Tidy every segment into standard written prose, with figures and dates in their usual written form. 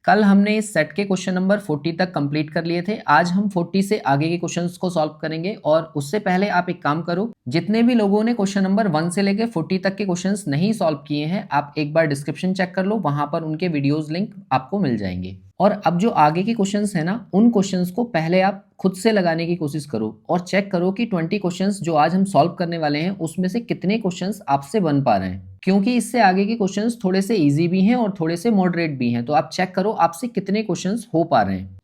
कल हमने इस सेट के क्वेश्चन नंबर 40 तक कंप्लीट कर लिए थे। आज हम 40 से आगे के क्वेश्चंस को सॉल्व करेंगे और उससे पहले आप एक काम करो, जितने भी लोगों ने क्वेश्चन नंबर 1 से लेकर 40 तक के क्वेश्चंस नहीं सॉल्व किए हैं, आप एक बार डिस्क्रिप्शन चेक कर लो, वहां पर उनके वीडियोज लिंक आपको मिल जाएंगे। और अब जो आगे के क्वेश्चंस है ना, उन क्वेश्चंस को पहले आप खुद से लगाने की कोशिश करो और चेक करो कि 20 क्वेश्चंस जो आज हम सॉल्व करने वाले हैं उसमें से कितने क्वेश्चंस आपसे बन पा रहे हैं, क्योंकि इससे आगे के क्वेश्चंस थोड़े से इजी भी हैं और थोड़े से मॉडरेट भी हैं। तो आप चेक करो आपसे कितने क्वेश्चंस हो पा रहे हैं।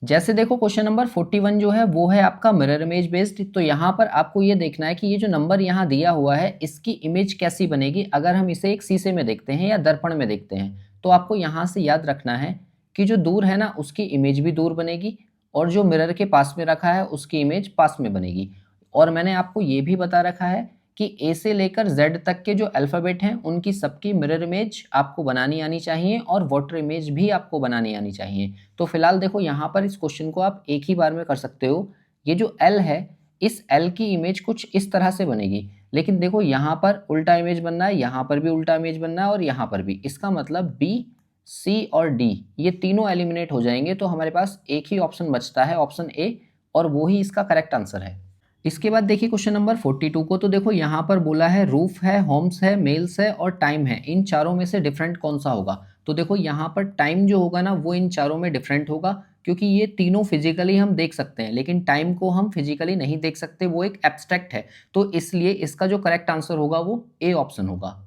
जैसे देखो क्वेश्चन नंबर 41 जो है वो है आपका मिरर इमेज बेस्ड। तो यहाँ पर आपको ये देखना है कि ये जो नंबर यहाँ दिया हुआ है इसकी इमेज कैसी बनेगी अगर हम इसे एक शीशे में देखते हैं या दर्पण में देखते हैं। तो आपको यहाँ से याद रखना है कि जो दूर है ना उसकी इमेज भी दूर बनेगी और जो मिरर के पास में रखा है उसकी इमेज पास में बनेगी। और मैंने आपको ये भी बता रखा है कि ए से लेकर जेड तक के जो अल्फ़ाबेट हैं उनकी सबकी मिरर इमेज आपको बनानी आनी चाहिए और वाटर इमेज भी आपको बनानी आनी चाहिए। तो फिलहाल देखो यहाँ पर इस क्वेश्चन को आप एक ही बार में कर सकते हो। ये जो एल है, इस एल की इमेज कुछ इस तरह से बनेगी, लेकिन देखो यहाँ पर उल्टा इमेज बनना है, यहाँ पर भी उल्टा इमेज बनना है और यहाँ पर भी। इसका मतलब बी, सी और डी ये तीनों एलिमिनेट हो जाएंगे। तो हमारे पास एक ही ऑप्शन बचता है, ऑप्शन ए, और वो ही इसका करेक्ट आंसर है। इसके बाद देखिए क्वेश्चन नंबर 42 को। तो देखो यहाँ पर बोला है रूफ है, होम्स है, मेल्स है और टाइम है, इन चारों में से डिफरेंट कौन सा होगा। तो देखो यहाँ पर टाइम जो होगा ना वो इन चारों में डिफरेंट होगा, क्योंकि ये तीनों फिजिकली हम देख सकते हैं लेकिन टाइम को हम फिजिकली नहीं देख सकते, वो एक एब्स्ट्रैक्ट है। तो इसलिए इसका जो करेक्ट आंसर होगा वो ए ऑप्शन होगा।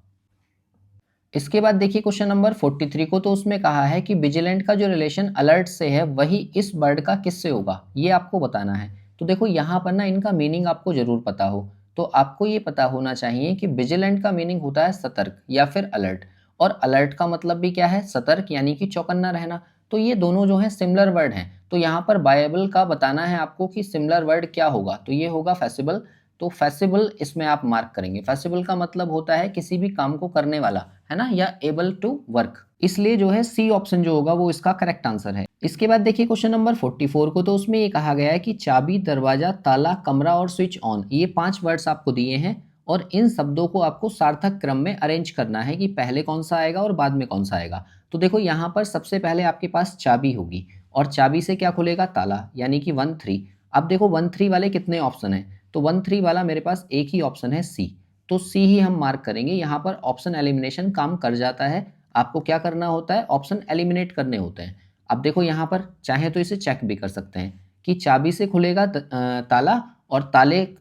इसके बाद देखिए क्वेश्चन नंबर 43 को। तो उसमें कहा है कि विजिलेंट का जो रिलेशन अलर्ट से है वही इस बर्ड का किससे होगा, ये आपको बताना है। तो देखो यहाँ पर ना इनका मीनिंग आपको जरूर पता हो। तो आपको ये पता होना चाहिए कि विजिलेंट का मीनिंग होता है सतर्क या फिर अलर्ट, और अलर्ट का मतलब भी क्या है, सतर्क यानी कि चौकन्ना रहना। तो ये दोनों जो है सिमिलर वर्ड हैं। तो यहाँ पर बायबल का बताना है आपको कि सिमिलर वर्ड क्या होगा, तो ये होगा फेसिबल। तो फेसिबल इसमें आप मार्क करेंगे। फेसिबल का मतलब होता है किसी भी काम को करने वाला, है ना, या एबल टू वर्क, इसलिए जो है सी ऑप्शन जो होगा वो इसका करेक्ट आंसर है। इसके बाद देखिए क्वेश्चन नंबर 44 को। तो उसमें ये कहा गया है कि चाबी, दरवाजा, ताला, कमरा और स्विच ऑन, ये 5 वर्ड्स आपको दिए हैं और इन शब्दों को आपको सार्थक क्रम में अरेंज करना है कि पहले कौन सा आएगा और बाद में कौन सा आएगा। तो देखो यहाँ पर सबसे पहले आपके पास चाबी होगी और चाबी से क्या खुलेगा, ताला, यानी कि 1 3। अब देखो 1 3 वाले कितने ऑप्शन है, तो 1 3 वाला मेरे पास एक ही ऑप्शन है सी, तो सी ही हम मार्क करेंगे। यहाँ पर ऑप्शन एलिमिनेशन काम कर जाता है। आपको क्या करना होता है, ऑप्शन एलिमिनेट करने होते हैं। अब देखो यहाँ पर चाहे तो इसे चेक भी कर सकते हैं कि चाबी से खुलेगा ताला, और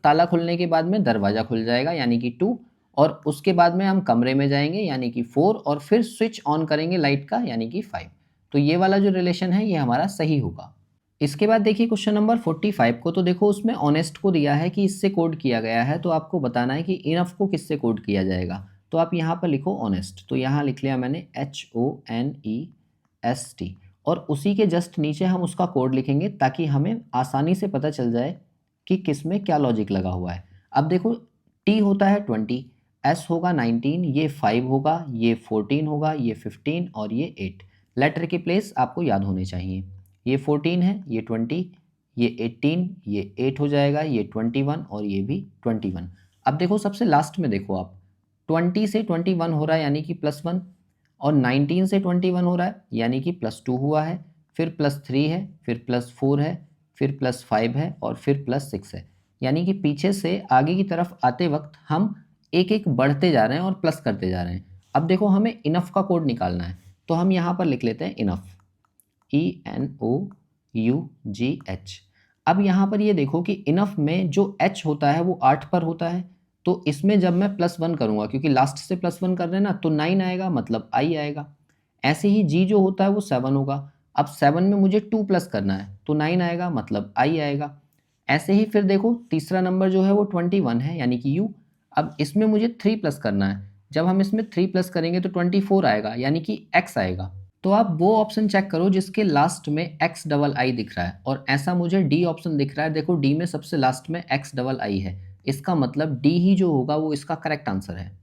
ताला खुलने के बाद में दरवाजा खुल जाएगा यानी कि 2, और उसके बाद में हम कमरे में जाएंगे यानी कि 4, और फिर स्विच ऑन करेंगे लाइट का यानी कि 5। तो ये वाला जो रिलेशन है ये हमारा सही होगा। इसके बाद देखिए क्वेश्चन नंबर 45 को। तो देखो उसमें ऑनेस्ट को दिया है कि इससे कोड किया गया है, तो आपको बताना है कि इनफ को किससे कोड किया जाएगा। तो आप यहाँ पर लिखो ऑनेस्ट, तो यहाँ लिख लिया मैंने HONEST, और उसी के जस्ट नीचे हम उसका कोड लिखेंगे ताकि हमें आसानी से पता चल जाए कि किस में क्या लॉजिक लगा हुआ है। अब देखो T होता है 20, S होगा 19, ये 5 होगा, ये 14 होगा, ये 15 और ये 8। लेटर के प्लेस आपको याद होने चाहिए। ये 14 है, ये 20, ये 18, ये 8 हो जाएगा, ये 21 और ये भी 21। अब देखो सबसे लास्ट में देखो आप, 20 से 21 हो रहा है यानी कि +1, और 19 से 21 हो रहा है यानी कि +2 हुआ है, फिर +3 है, फिर +4 है, फिर +5 है और फिर +6 है। यानी कि पीछे से आगे की तरफ आते वक्त हम एक एक बढ़ते जा रहे हैं और प्लस करते जा रहे हैं। अब देखो हमें इनफ का कोड निकालना है, तो हम यहाँ पर लिख लेते हैं इनफ, ENOUGH। अब यहाँ पर ये देखो कि इनफ में जो H होता है वो 8 पर होता है, तो इसमें जब मैं +1 करूँगा, क्योंकि लास्ट से +1 कर रहे हैं ना, तो 9 आएगा मतलब I आएगा। ऐसे ही G जो होता है वो 7 होगा। अब 7 में मुझे 2 प्लस करना है तो 9 आएगा मतलब I आएगा। ऐसे ही फिर देखो तीसरा नंबर जो है वो 21 है यानी कि U। अब इसमें मुझे 3 प्लस करना है, जब हम इसमें 3 प्लस करेंगे तो 24 आएगा यानी कि X आएगा। तो आप वो ऑप्शन चेक करो जिसके लास्ट में XII दिख रहा है, और ऐसा मुझे D ऑप्शन दिख रहा है। देखो D में सबसे लास्ट में XII है, इसका मतलब D ही जो होगा वो इसका करेक्ट आंसर है।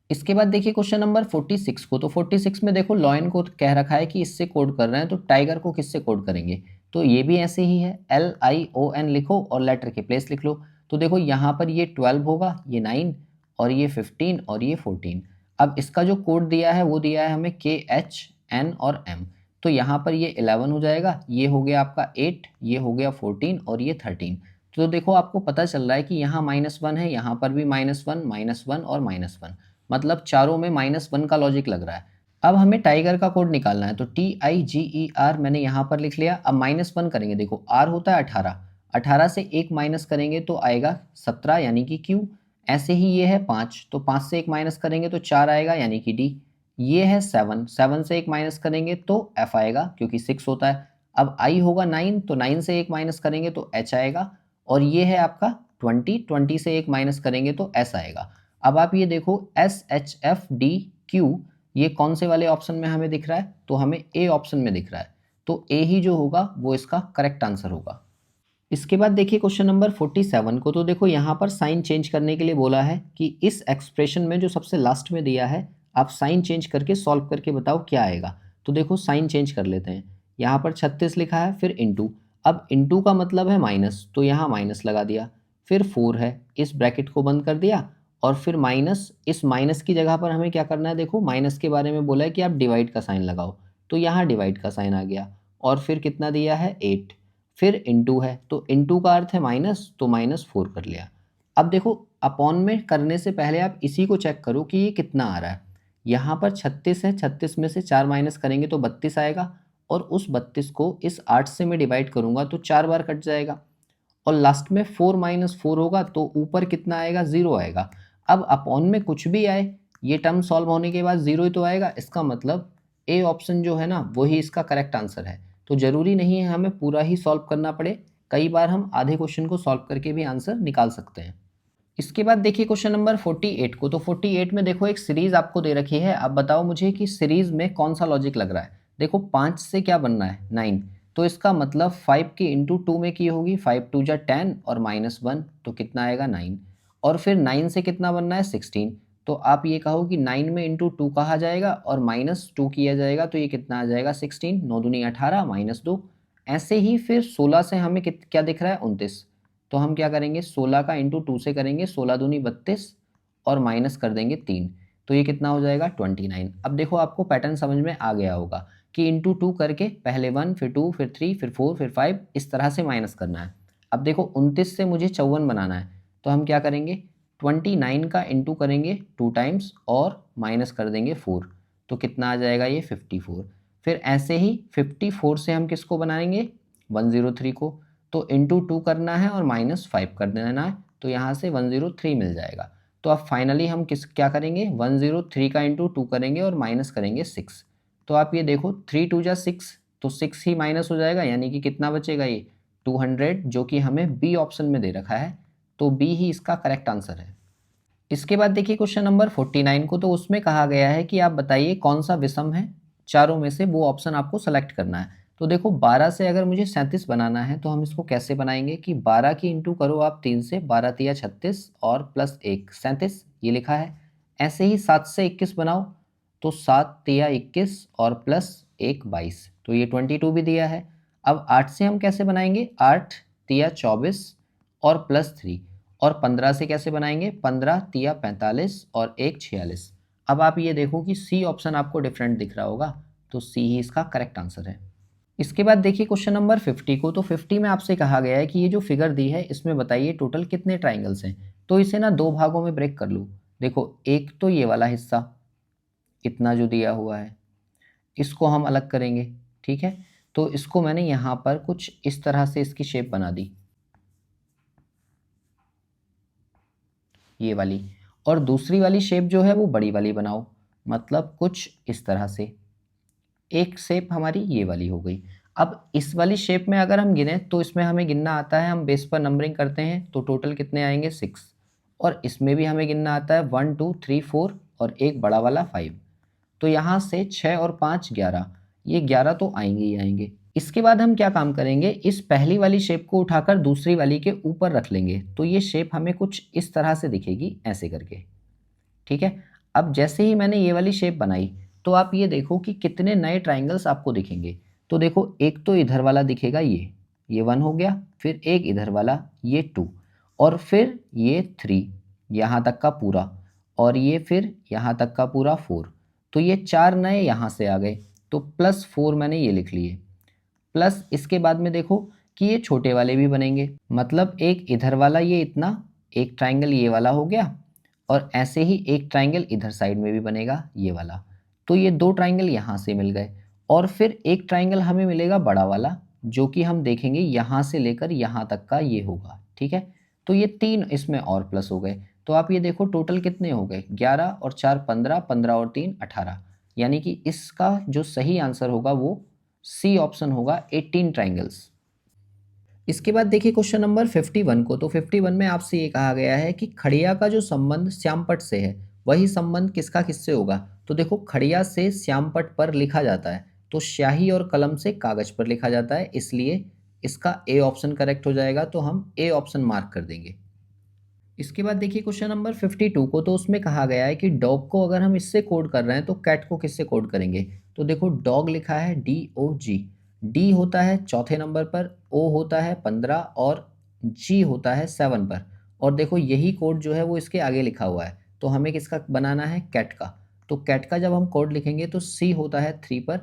इसके बाद देखिए क्वेश्चन नंबर 46 को। तो 46 में देखो लॉयन को कह रखा है कि इससे कोड कर रहे हैं, तो टाइगर को किससे कोड करेंगे। तो ये भी ऐसे ही है, LION लिखो और लेटर के प्लेस लिख लो। तो देखो यहाँ पर ये 12 होगा, ये 9 और ये 15 और ये 14। अब इसका जो कोड दिया है वो दिया है हमें KH n और m। तो यहाँ पर ये 11 हो जाएगा, ये हो गया आपका 8, ये हो गया 14 और ये 13। तो देखो आपको पता चल रहा है कि यहाँ -1 है, यहाँ पर भी -1 और -1, मतलब चारों में -1 का लॉजिक लग रहा है। अब हमें टाइगर का कोड निकालना है, तो TIGER मैंने यहाँ पर लिख लिया। अब -1 करेंगे, देखो R होता है 18, 18 से 1 माइनस करेंगे तो आएगा 17 यानी कि Q। ऐसे ही ये है 5, तो 5 से 1 माइनस करेंगे तो 4 आएगा यानी कि D। ये है 7, 7 से 1 माइनस करेंगे तो F आएगा क्योंकि 6 होता है। अब I होगा 9, तो 9 से 1 माइनस करेंगे तो H आएगा। और ये है आपका 20, 20 से 1 माइनस करेंगे तो S आएगा। अब आप ये देखो SHFDQ ये कौन से वाले ऑप्शन में हमें दिख रहा है, तो हमें ए ऑप्शन में दिख रहा है, तो ए ही जो होगा वो इसका करेक्ट आंसर होगा। इसके बाद देखिए क्वेश्चन नंबर 47 को, तो देखो यहाँ पर साइन चेंज करने के लिए बोला है कि इस एक्सप्रेशन में जो सबसे लास्ट में दिया है आप साइन चेंज करके सॉल्व करके बताओ क्या आएगा। तो देखो साइन चेंज कर लेते हैं, यहाँ पर 36 लिखा है, फिर इंटू, अब इंटू का मतलब है माइनस, तो यहाँ माइनस लगा दिया, फिर 4 है, इस ब्रैकेट को बंद कर दिया, और फिर माइनस, इस माइनस की जगह पर हमें क्या करना है, देखो माइनस के बारे में बोला है कि आप डिवाइड का साइन लगाओ, तो यहाँ डिवाइड का साइन आ गया, और फिर कितना दिया है 8, फिर इंटू है, तो इंटू का अर्थ है माइनस, तो -4 कर लिया। अब देखो अपॉन में करने से पहले आप इसी को चेक करो कि ये कितना आ रहा है। यहाँ पर 36 है, 36 में से 4 माइनस करेंगे तो 32 आएगा, और उस 32 को इस 8 से मैं डिवाइड करूँगा तो 4 बार कट जाएगा, और लास्ट में 4 - 4 होगा तो ऊपर कितना आएगा, 0 आएगा। अब अपॉन में कुछ भी आए, ये टर्म सॉल्व होने के बाद 0 ही तो आएगा, इसका मतलब ए ऑप्शन जो है ना वही इसका करेक्ट आंसर है। तो ज़रूरी नहीं है हमें पूरा ही सॉल्व करना पड़े, कई बार हम आधे क्वेश्चन को सॉल्व करके भी आंसर निकाल सकते हैं। इसके बाद देखिए क्वेश्चन नंबर 48 को, तो 48 में देखो एक सीरीज आपको दे रखी है, अब बताओ मुझे कि सीरीज में कौन सा लॉजिक लग रहा है। देखो 5 से क्या बनना है, 9, तो इसका मतलब 5 की इंटू 2 में की होगी, 5 2 जा 10 और -1, तो कितना आएगा 9, और फिर 9 से कितना बनना है 16, तो आप ये कहो कि 9 में इंटू 2 कहा जाएगा और -2 किया जाएगा, तो ये कितना आ जाएगा 16, 9 दूनी 18 -2। ऐसे ही फिर 16 से हमें क्या दिख रहा है 29, तो हम क्या करेंगे 16 का इंटू 2 से करेंगे, 16 दूनी 32 और माइनस कर देंगे 3, तो ये कितना हो जाएगा 29। अब देखो आपको पैटर्न समझ में आ गया होगा कि इंटू 2 करके पहले 1 फिर 2 फिर 3 फिर 4 फिर 5 इस तरह से माइनस करना है। अब देखो 29 से मुझे 54 बनाना है, तो हम क्या करेंगे 29 का इंटू करेंगे 2 टाइम्स और माइनस कर देंगे 4, तो कितना आ जाएगा ये 54। फिर ऐसे ही 54 से हम किसको बनाएंगे 103 को, तो इंटू 2 करना है और -5 कर देना है, तो यहाँ से 103 मिल जाएगा। तो अब फाइनली हम क्या करेंगे 103 का इंटू 2 करेंगे और माइनस करेंगे 6, तो आप ये देखो 3 2 जा 6, तो 6 ही माइनस हो जाएगा, यानी कि कितना बचेगा ये 200, जो कि हमें बी ऑप्शन में दे रखा है, तो बी ही इसका करेक्ट आंसर है। इसके बाद देखिए क्वेश्चन नंबर 49 को, तो उसमें कहा गया है कि आप बताइए कौन सा विषम है, चारों में से वो ऑप्शन आपको सेलेक्ट करना है। तो देखो 12 से अगर मुझे 37 बनाना है तो हम इसको कैसे बनाएंगे कि 12 की इंटू करो आप 3 से, 12 तिया 36 और प्लस 1 37, ये लिखा है। ऐसे ही 7 से 21 बनाओ, तो 7 तिया 21 और प्लस 1 22, तो ये 22 भी दिया है। अब 8 से हम कैसे बनाएंगे, 8 तिया 24 और प्लस 3, और 15 से कैसे बनाएंगे 15 तिया 45 और 1 46। अब आप ये देखो कि सी ऑप्शन आपको डिफरेंट दिख रहा होगा, तो सी ही इसका करेक्ट आंसर है। इसके बाद देखिए क्वेश्चन नंबर 50 को, तो 50 में आपसे कहा गया है कि ये जो फिगर दी है इसमें बताइए टोटल कितने ट्राइंगल्स हैं। तो इसे ना दो भागों में ब्रेक कर लूँ। देखो एक तो ये वाला हिस्सा इतना जो दिया हुआ है इसको हम अलग करेंगे, ठीक है। तो इसको मैंने यहाँ पर कुछ इस तरह से इसकी शेप बना दी, ये वाली, और दूसरी वाली शेप जो है वो बड़ी वाली बनाओ, मतलब कुछ इस तरह से। एक शेप हमारी ये वाली हो गई। अब इस वाली शेप में अगर हम गिने तो इसमें हमें गिनना आता है, हम बेस पर नंबरिंग करते हैं तो टोटल कितने आएंगे 6, और इसमें भी हमें गिनना आता है 1 2 3 4 और एक बड़ा वाला 5, तो यहाँ से 6 और 5 11, ये 11 तो आएंगे ही आएंगे। इसके बाद हम क्या काम करेंगे, इस पहली वाली शेप को उठाकर दूसरी वाली के ऊपर रख लेंगे, तो ये शेप हमें कुछ इस तरह से दिखेगी ऐसे करके, ठीक है। अब जैसे ही मैंने ये वाली शेप बनाई तो आप ये देखो कि कितने नए ट्राइंगल्स आपको दिखेंगे। तो देखो एक तो इधर वाला दिखेगा, ये 1 हो गया, फिर एक इधर वाला ये 2, और फिर ये 3 यहाँ तक का पूरा, और ये फिर यहाँ तक का पूरा 4, तो ये 4 नए यहाँ से आ गए। तो +4 मैंने ये लिख लिए, प्लस इसके बाद में देखो कि ये छोटे वाले भी बनेंगे, मतलब एक इधर वाला ये इतना, एक ट्राइंगल ये वाला हो गया, और ऐसे ही एक ट्राइंगल इधर साइड में भी बनेगा ये वाला। तो ये 2 ट्राइंगल यहाँ से मिल गए, और फिर एक ट्राइंगल हमें मिलेगा बड़ा वाला, जो कि हम देखेंगे यहाँ से लेकर यहाँ तक का ये होगा, ठीक है। तो ये 3 इसमें और प्लस हो गए, तो आप ये देखो टोटल कितने हो गए, 11 और 4 15, 15 और 3 18, यानी कि इसका जो सही आंसर होगा वो सी ऑप्शन होगा, 18 ट्राइंगल्स। इसके बाद देखिए क्वेश्चन नंबर 51 को, तो 51 में आपसे ये कहा गया है कि खड़िया का जो संबंध श्यामपट्ट से है वही संबंध किसका किससे होगा। तो देखो खड़िया से श्यामपट्ट पर लिखा जाता है, तो स्याही और कलम से कागज पर लिखा जाता है, इसलिए इसका ए ऑप्शन करेक्ट हो जाएगा, तो हम ए ऑप्शन मार्क कर देंगे। इसके बाद देखिए क्वेश्चन नंबर 52 को, तो उसमें कहा गया है कि डॉग को अगर हम इससे कोड कर रहे हैं तो कैट को किससे कोड करेंगे। तो देखो डॉग लिखा है DOG, डी होता है चौथे नंबर पर, ओ होता है 15 और जी होता है 7 पर, और देखो यही कोड जो है वो इसके आगे लिखा हुआ है, तो हमें किसका बनाना है, कैट का। तो कैट का जब हम कोड लिखेंगे तो सी होता है 3 पर,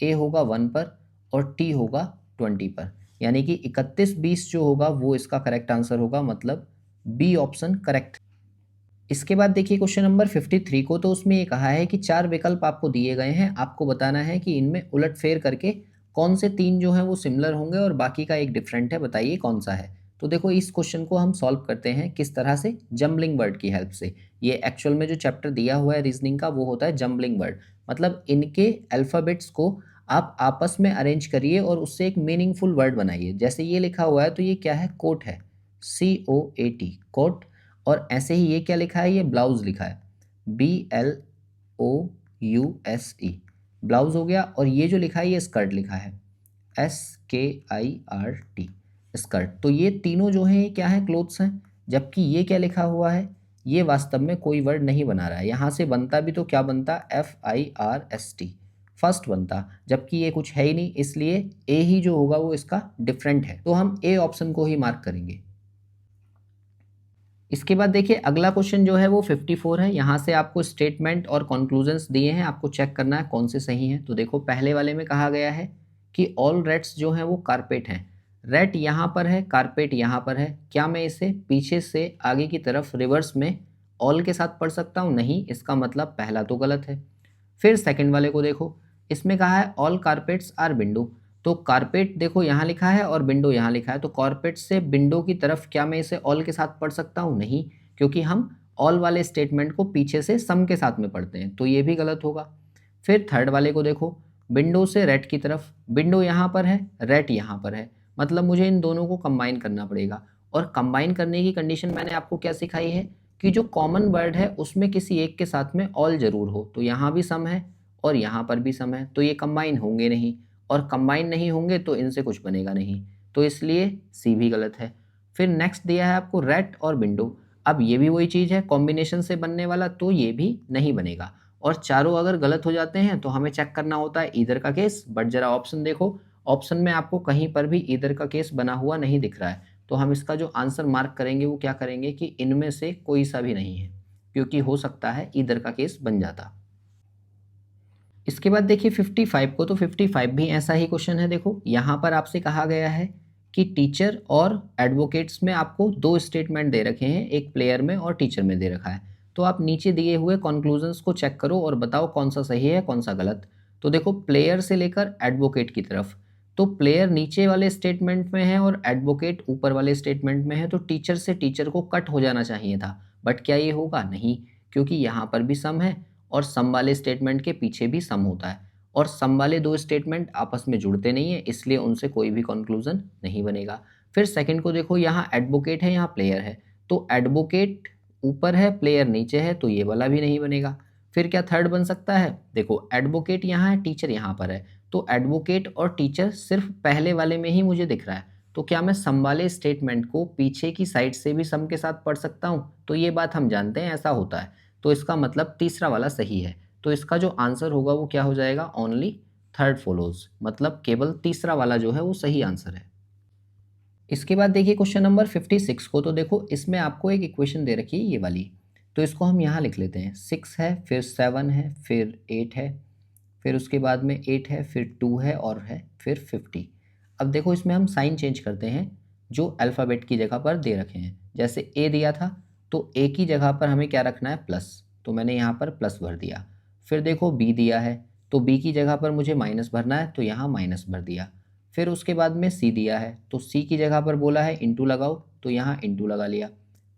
ए होगा 1 पर, और टी होगा 20 पर, यानी कि 31 20 जो होगा वो इसका करेक्ट आंसर होगा, मतलब बी ऑप्शन करेक्ट। इसके बाद देखिए क्वेश्चन नंबर 53 को, तो उसमें ये कहा है कि 4 विकल्प आपको दिए गए हैं, आपको बताना है कि इनमें उलटफेर करके कौन से 3 जो हैं वो सिमिलर होंगे और बाकी का एक डिफरेंट है, बताइए कौन सा है। तो देखो इस क्वेश्चन को हम सॉल्व करते हैं किस तरह से, जम्बलिंग वर्ड की हेल्प से। ये एक्चुअल में जो चैप्टर दिया हुआ है रीजनिंग का वो होता है जम्बलिंग वर्ड, मतलब इनके अल्फ़ाबेट्स को आप आपस में अरेंज करिए और उससे एक मीनिंगफुल वर्ड बनाइए। जैसे ये लिखा हुआ है तो ये क्या है, कोट है, COAT कोट, और ऐसे ही ये क्या लिखा है, ये ब्लाउज लिखा है, BLOUSE ब्लाउज हो गया, और ये जो लिखा है ये स्कर्ट लिखा है, SKIRT स्कर्ट। तो ये तीनों जो हैं ये क्या है, क्लोथ्स हैं, जबकि ये क्या लिखा हुआ है, ये वास्तव में कोई वर्ड नहीं बना रहा है, यहाँ से बनता भी तो क्या बनता, FIRST फर्स्ट बनता, जबकि ये कुछ है ही नहीं, इसलिए ए ही जो होगा वो इसका डिफरेंट है, तो हम ए ऑप्शन को ही मार्क करेंगे। इसके बाद देखिए अगला क्वेश्चन जो है वो 54 है, यहाँ से आपको स्टेटमेंट और कंक्लूजन्स दिए हैं, आपको चेक करना है कौन से सही हैं। तो देखो पहले वाले में कहा गया है कि ऑल रैट्स जो हैं वो कारपेट हैं, रैट यहाँ पर है, कारपेट यहाँ पर है, क्या मैं इसे पीछे से आगे की तरफ रिवर्स में ऑल के साथ पढ़ सकता हूँ, नहीं, इसका मतलब पहला तो गलत है। फिर सेकंड वाले को देखो, इसमें कहा है ऑल कारपेट्स आर विंडो, तो कारपेट देखो यहाँ लिखा है और विंडो यहाँ लिखा है, तो कारपेट से विंडो की तरफ क्या मैं इसे ऑल के साथ पढ़ सकता हूँ, नहीं, क्योंकि हम ऑल वाले स्टेटमेंट को पीछे से सम के साथ में पढ़ते हैं, तो ये भी गलत होगा। फिर थर्ड वाले को देखो, विंडो से रेट की तरफ, विंडो यहाँ पर है, रेट यहाँ पर है, मतलब मुझे इन दोनों को कंबाइन करना पड़ेगा, और कंबाइन करने की कंडीशन मैंने आपको क्या सिखाई है कि जो कॉमन वर्ड है उसमें किसी एक के साथ में ऑल जरूर हो, तो यहाँ भी सम है और यहाँ पर भी सम है, तो ये कंबाइन होंगे नहीं, और कंबाइन नहीं होंगे तो इनसे कुछ बनेगा नहीं, तो इसलिए सी भी गलत है। फिर नेक्स्ट दिया है आपको रेट और विंडो, अब ये भी वही चीज़ है कॉम्बिनेशन से बनने वाला, तो ये भी नहीं बनेगा, और चारों अगर गलत हो जाते हैं तो हमें चेक करना होता है ईदर का केस, बट जरा ऑप्शन देखो, ऑप्शन में आपको कहीं पर भी ईदर का केस बना हुआ नहीं दिख रहा है, तो हम इसका जो आंसर मार्क करेंगे वो क्या करेंगे कि इनमें से कोई सा भी नहीं है, क्योंकि हो सकता है ईदर का केस बन जाता। इसके बाद देखिए 55 को, तो 55 भी ऐसा ही क्वेश्चन है। देखो यहाँ पर आपसे कहा गया है कि टीचर और एडवोकेट्स में आपको 2 स्टेटमेंट दे रखे हैं, एक प्लेयर में और टीचर में दे रखा है, तो आप नीचे दिए हुए कंक्लूजन्स को चेक करो और बताओ कौन सा सही है कौन सा गलत। तो देखो प्लेयर से लेकर एडवोकेट की तरफ, तो प्लेयर नीचे वाले स्टेटमेंट में है और एडवोकेट ऊपर वाले स्टेटमेंट में है, तो टीचर से टीचर को कट हो जाना चाहिए था, बट क्या ये होगा, नहीं, क्योंकि यहाँ पर भी सम है और सम वाले स्टेटमेंट के पीछे भी सम होता है, और सम वाले 2 स्टेटमेंट आपस में जुड़ते नहीं है, इसलिए उनसे कोई भी कंक्लूजन नहीं बनेगा। फिर सेकंड को देखो, यहाँ एडवोकेट है यहाँ प्लेयर है, तो एडवोकेट ऊपर है प्लेयर नीचे है, तो ये वाला भी नहीं बनेगा। फिर क्या थर्ड बन सकता है, देखो एडवोकेट यहाँ है टीचर यहाँ पर है, तो एडवोकेट और टीचर सिर्फ पहले वाले में ही मुझे दिख रहा है, तो क्या मैं सम वाले स्टेटमेंट को पीछे की साइड से भी सम के साथ पढ़ सकता हूँ, तो ये बात हम जानते हैं ऐसा होता है, तो इसका मतलब तीसरा वाला सही है, तो इसका जो आंसर होगा वो क्या हो जाएगा, ओनली थर्ड फॉलोज, मतलब केवल तीसरा वाला जो है वो सही आंसर है। इसके बाद देखिए क्वेश्चन नंबर 56 को, तो देखो इसमें आपको एक इक्वेशन दे रखी है ये वाली, तो इसको हम यहाँ लिख लेते हैं, 6 है फिर 7 है फिर 8 है फिर उसके बाद में 8 है, फिर 2 है और है फिर 50। अब देखो इसमें हम साइन चेंज करते हैं जो अल्फ़ाबेट की जगह पर दे रखे हैं। जैसे ए दिया था तो ए की जगह पर हमें क्या रखना है, प्लस, तो मैंने यहाँ पर प्लस भर दिया। फिर देखो बी दिया है तो बी की जगह पर मुझे माइनस भरना है तो यहाँ माइनस भर दिया। फिर उसके बाद में सी दिया है तो सी की जगह पर बोला है इंटू लगाओ तो यहाँ इंटू लगा लिया।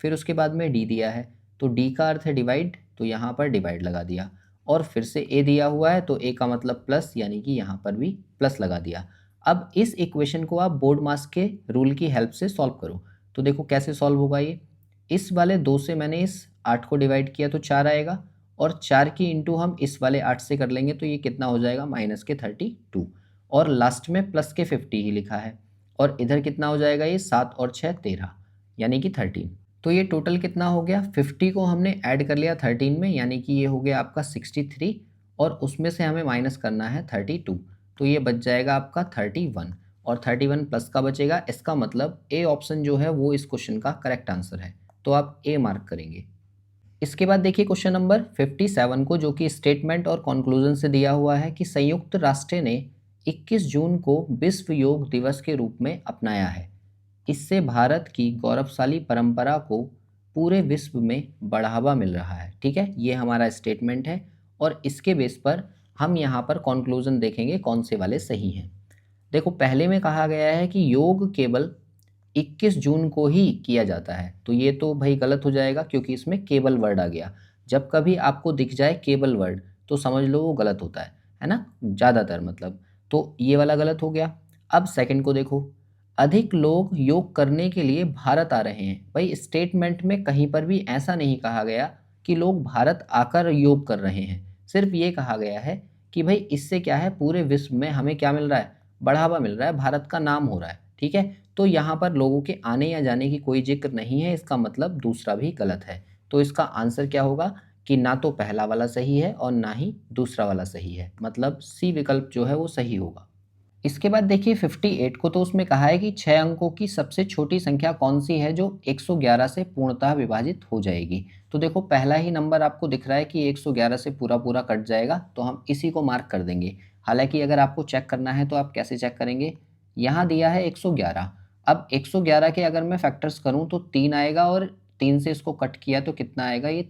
फिर उसके बाद में डी दिया है तो डी का अर्थ है डिवाइड तो यहाँ पर डिवाइड लगा दिया। और फिर से ए दिया हुआ है तो ए का मतलब प्लस, यानी कि यहाँ पर भी प्लस लगा दिया। अब इस इक्वेशन को आप बोर्ड मास के रूल की हेल्प से सॉल्व करो। तो देखो कैसे सॉल्व होगा ये। इस वाले 2 से मैंने इस 8 को डिवाइड किया तो 4 आएगा और 4 की इंटू हम इस वाले 8 से कर लेंगे तो ये कितना हो जाएगा, माइनस के 32 और लास्ट में प्लस के 50 ही लिखा है। और इधर कितना हो जाएगा, ये 7 और 6 13 यानी कि 13। तो ये टोटल कितना हो गया, 50 को हमने ऐड कर लिया 13 में, यानी कि ये हो गया आपका 63 और उसमें से हमें माइनस करना है 32 तो ये बच जाएगा आपका 31 और 31 प्लस का बचेगा। इसका मतलब ए ऑप्शन जो है वो इस क्वेश्चन का करेक्ट आंसर है, तो आप ए मार्क करेंगे। इसके बाद देखिए क्वेश्चन नंबर 57 को, जो कि स्टेटमेंट और कंक्लूजन से दिया हुआ है कि संयुक्त राष्ट्र ने 21 जून को विश्व योग दिवस के रूप में अपनाया है। इससे भारत की गौरवशाली परंपरा को पूरे विश्व में बढ़ावा मिल रहा है। ठीक है, ये हमारा स्टेटमेंट है और इसके बेस पर हम यहाँ पर कंक्लूजन देखेंगे कौन से वाले सही हैं। देखो पहले में कहा गया है कि योग केवल 21 जून को ही किया जाता है, तो ये तो भाई गलत हो जाएगा क्योंकि इसमें केवल वर्ड आ गया। जब कभी आपको दिख जाए केवल वर्ड तो समझ लो वो गलत होता है ना, ज़्यादातर मतलब। तो ये वाला गलत हो गया। अब सेकंड को देखो, अधिक लोग योग करने के लिए भारत आ रहे हैं। भाई स्टेटमेंट में कहीं पर भी ऐसा नहीं कहा गया कि लोग भारत आकर योग कर रहे हैं, सिर्फ ये कहा गया है कि भाई इससे क्या है, पूरे विश्व में हमें क्या मिल रहा है, बढ़ावा मिल रहा है, भारत का नाम हो रहा है। ठीक है, तो यहाँ पर लोगों के आने या जाने की कोई जिक्र नहीं है, इसका मतलब दूसरा भी गलत है। तो इसका आंसर क्या होगा कि ना तो पहला वाला सही है और ना ही दूसरा वाला सही है, मतलब सी विकल्प जो है वो सही होगा। इसके बाद देखिए 58 को, तो उसमें कहा है कि 6 अंकों की सबसे छोटी संख्या कौन सी है जो 111 से पूर्णतः विभाजित हो जाएगी। तो देखो पहला ही नंबर आपको दिख रहा है कि 111 से पूरा पूरा कट जाएगा, तो हम इसी को मार्क कर देंगे। हालांकि अगर आपको चेक करना है तो आप कैसे चेक करेंगे, यहाँ दिया है 111। अब 111 के अगर मैं फैक्टर्स करूँ तो 3 आएगा और 3 से इसको कट किया तो कितना आएगा, ये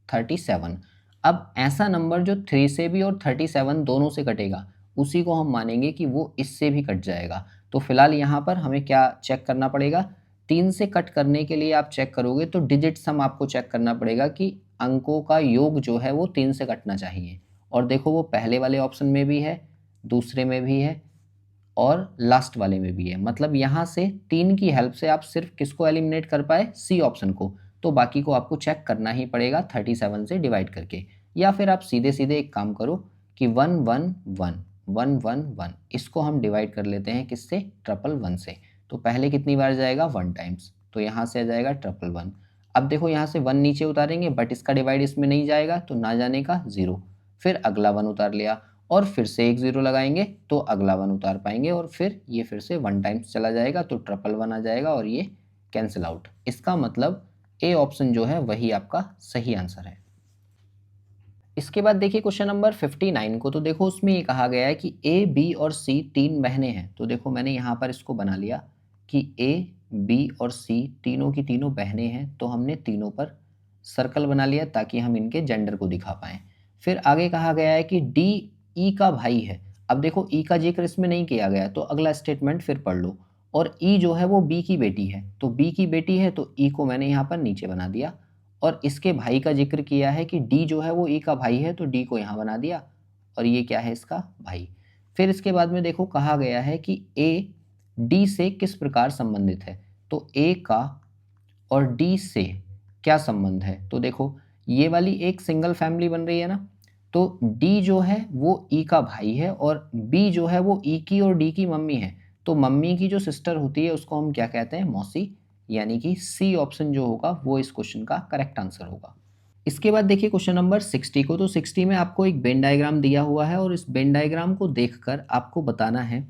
37। अब ऐसा नंबर जो 3 से भी और 37 दोनों से कटेगा उसी को हम मानेंगे कि वो इससे भी कट जाएगा। तो फिलहाल यहाँ पर हमें क्या चेक करना पड़ेगा, 3 से कट करने के लिए आप चेक करोगे तो डिजिट सम आपको चेक करना पड़ेगा कि अंकों का योग जो है वो 3 से कटना चाहिए। और देखो वो पहले वाले ऑप्शन में भी है, दूसरे में भी है और लास्ट वाले में भी है। मतलब यहाँ से 3 की हेल्प से आप सिर्फ किसको एलिमिनेट कर पाए, सी ऑप्शन को। तो बाकी को आपको चेक करना ही पड़ेगा 37 से डिवाइड करके, या फिर आप सीधे सीधे एक काम करो कि 111 इसको हम डिवाइड कर लेते हैं किससे, 111 से। तो पहले कितनी बार जाएगा, 1 टाइम्स, तो यहाँ से आ जाएगा 111। अब देखो यहाँ से 1 नीचे उतारेंगे बट इसका डिवाइड इसमें नहीं जाएगा तो ना जाने का 0। फिर अगला 1 उतार लिया और फिर से एक 0 लगाएंगे तो अगला 1 उतार पाएंगे और फिर ये फिर से 1 टाइम्स चला जाएगा तो 111 आ जाएगा और ये कैंसिल आउट। इसका मतलब ए ऑप्शन जो है वही आपका सही आंसर है। इसके बाद देखिए क्वेश्चन नंबर 59 को, तो देखो उसमें ये कहा गया है कि ए बी और सी 3 बहनें हैं। तो देखो मैंने यहाँ पर इसको बना लिया कि ए बी और सी तीनों की तीनों बहनें हैं, तो हमने तीनों पर सर्कल बना लिया ताकि हम इनके जेंडर को दिखा पाएँ। फिर आगे कहा गया है कि डी ई का भाई है। अब देखो ई का जिक्र इसमें नहीं किया गया तो अगला स्टेटमेंट फिर पढ़ लो। और ई जो है वो बी की बेटी है, तो बी की बेटी है तो ई को मैंने यहाँ पर नीचे बना दिया। और इसके भाई का जिक्र किया है कि डी जो है वो ई का भाई है तो डी को यहाँ बना दिया और ये क्या है, इसका भाई। फिर इसके बाद में देखो कहा गया है कि ए डी से किस प्रकार संबंधित है। तो ए का और डी से क्या संबंध है, तो देखो ये वाली एक सिंगल फैमिली बन रही है ना, तो डी जो है वो ई का भाई है और बी जो है वो ई की और डी की मम्मी है। तो मम्मी की जो सिस्टर होती है उसको हम क्या कहते हैं, मौसी, यानी कि सी ऑप्शन जो होगा वो इस क्वेश्चन का करेक्ट आंसर होगा। इसके बाद देखिए क्वेश्चन नंबर 60 को, तो 60 में आपको एक वेन डायग्राम दिया हुआ है और इस वेन डायग्राम को देखकर आपको बताना है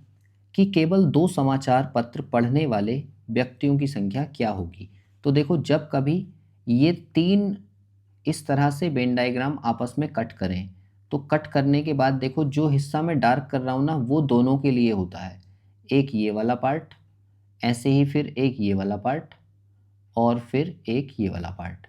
कि केवल 2 समाचार पत्र पढ़ने वाले व्यक्तियों की संख्या क्या होगी। तो देखो जब कभी ये 3 इस तरह से वेन डायग्राम आपस में कट करें तो कट करने के बाद देखो जो हिस्सा मैं डार्क कर रहा हूँ ना वो दोनों के लिए होता है, एक ये वाला पार्ट, ऐसे ही फिर एक ये वाला पार्ट और फिर एक ये वाला पार्ट।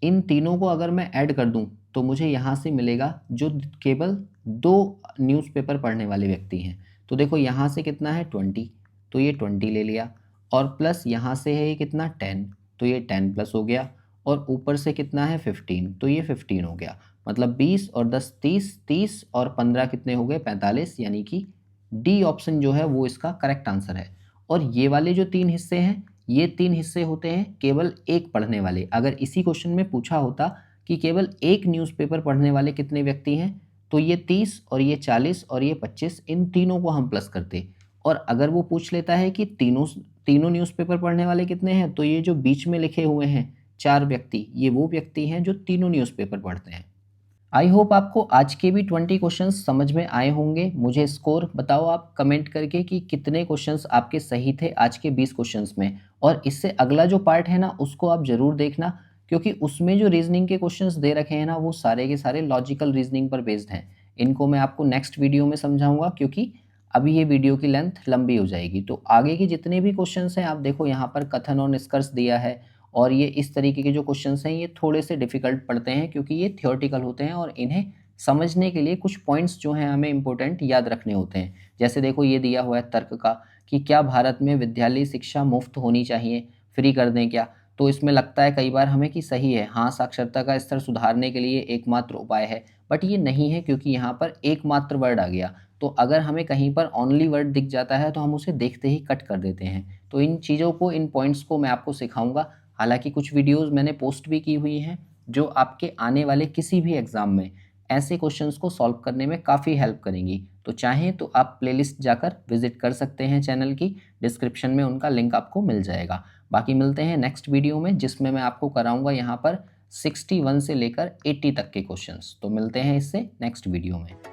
इन तीनों को अगर मैं ऐड कर दूं तो मुझे यहाँ से मिलेगा जो केवल 2 न्यूज़पेपर पढ़ने वाले व्यक्ति हैं। तो देखो यहाँ से कितना है 20, तो ये 20 ले लिया, और प्लस यहाँ से है ये कितना 10, तो ये 10 प्लस हो गया, और ऊपर से कितना है 15, तो ये 15 हो गया। मतलब 20 और 10 30, 30 और 15 कितने हो गए 45, यानी कि डी ऑप्शन जो है वो इसका करेक्ट आंसर है। और ये वाले जो 3 हिस्से हैं, ये 3 हिस्से होते हैं केवल एक पढ़ने वाले। अगर इसी क्वेश्चन में पूछा होता कि केवल एक न्यूज़पेपर पढ़ने वाले कितने व्यक्ति हैं, तो ये 30 और ये 40 और ये 25, इन तीनों को हम प्लस करते। और अगर वो पूछ लेता है कि तीनों न्यूज़पेपर पढ़ने वाले कितने हैं, तो ये जो बीच में लिखे हुए हैं 4 व्यक्ति, ये वो व्यक्ति हैं जो तीनों न्यूज़पेपर पढ़ते हैं। आई होप आपको आज के भी 20 क्वेश्चंस समझ में आए होंगे। मुझे स्कोर बताओ आप कमेंट करके कि कितने क्वेश्चंस आपके सही थे आज के 20 क्वेश्चंस में। और इससे अगला जो पार्ट है ना उसको आप ज़रूर देखना, क्योंकि उसमें जो रीजनिंग के क्वेश्चंस दे रखे हैं ना वो सारे के सारे लॉजिकल रीजनिंग पर बेस्ड हैं। इनको मैं आपको नेक्स्ट वीडियो में समझाऊंगा, क्योंकि अभी ये वीडियो की लेंथ लंबी हो जाएगी। तो आगे के जितने भी क्वेश्चंस हैं आप देखो यहाँ पर कथन और निष्कर्ष दिया है, और ये इस तरीके के जो क्वेश्चंस हैं ये थोड़े से डिफ़िकल्ट पड़ते हैं क्योंकि ये थियोरेटिकल होते हैं और इन्हें समझने के लिए कुछ पॉइंट्स जो हैं हमें इंपॉर्टेंट याद रखने होते हैं। जैसे देखो ये दिया हुआ है तर्क का कि क्या भारत में विद्यालय शिक्षा मुफ्त होनी चाहिए, फ्री कर दें क्या? तो इसमें लगता है कई बार हमें कि सही है, हाँ साक्षरता का स्तर सुधारने के लिए एकमात्र उपाय है, बट ये नहीं है क्योंकि यहाँ पर एकमात्र वर्ड आ गया। तो अगर हमें कहीं पर ओनली वर्ड दिख जाता है तो हम उसे देखते ही कट कर देते हैं। तो इन चीज़ों को, इन पॉइंट्स को मैं आपको सिखाऊंगा। हालांकि कुछ वीडियोस मैंने पोस्ट भी की हुई हैं जो आपके आने वाले किसी भी एग्ज़ाम में ऐसे क्वेश्चंस को सॉल्व करने में काफ़ी हेल्प करेंगी। तो चाहें तो आप प्लेलिस्ट जाकर विजिट कर सकते हैं चैनल की, डिस्क्रिप्शन में उनका लिंक आपको मिल जाएगा। बाकी मिलते हैं नेक्स्ट वीडियो में जिसमें मैं आपको कराऊंगा यहाँ पर 61 से लेकर 80 तक के क्वेश्चंस। तो मिलते हैं इससे नेक्स्ट वीडियो में।